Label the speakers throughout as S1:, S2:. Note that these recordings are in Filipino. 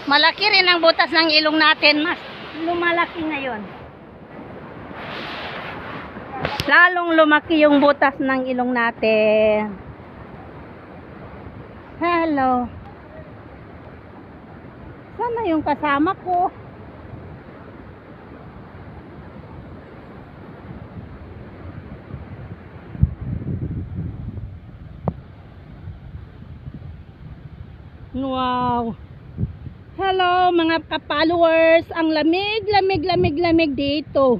S1: Malaki rin ang butas ng ilong natin. Mas lumalaki ngayon. Lalong lumaki yung butas ng ilong natin. Hello. Sana yung kasama ko. Wow. Hello mga ka-followers. Ang lamig dito.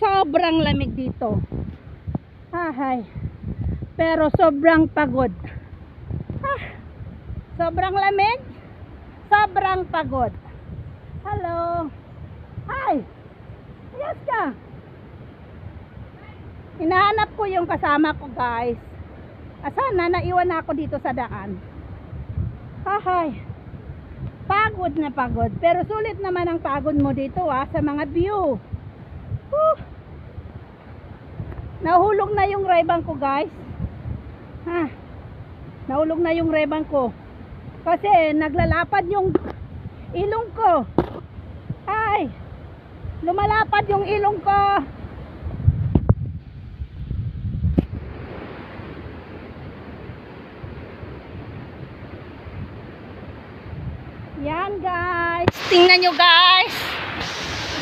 S1: Sobrang lamig dito. Ahay. Pero sobrang pagod. Sobrang lamig. Sobrang pagod. Hello. Hi. Yes ka. Hinahanap ko yung kasama ko, guys. Sana naiwan ako dito sa daan. Ahay. Pagod na pagod. Pero sulit naman ang pagod mo dito sa mga view. Nahulog na yung rebang ko, guys. Nahulog na yung rebang ko. Kasi naglalapad yung ilong ko. Ay! Lumalapad yung ilong ko. Yan, guys. Tingnan nyo, guys.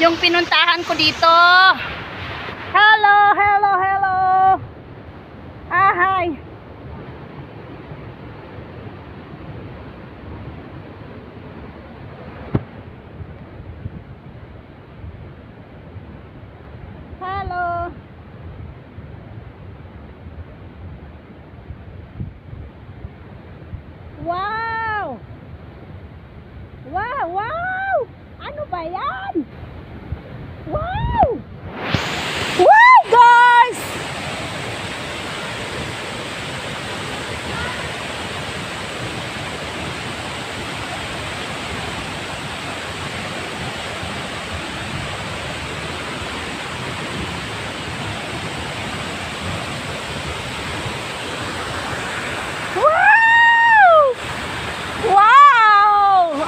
S1: Yung pinuntahan ko dito. Hello, hello, hello. Hi. Hello. Wow. Wow, wow. Ano ba yan? Wow. Wow, guys.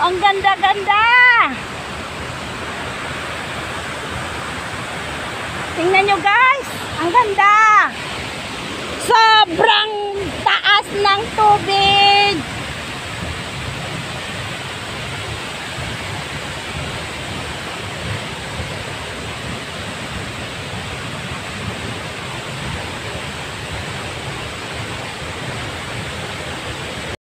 S1: Ang ganda-ganda. Tingnan nyo, guys. Ang ganda. Sobrang taas ng tubig.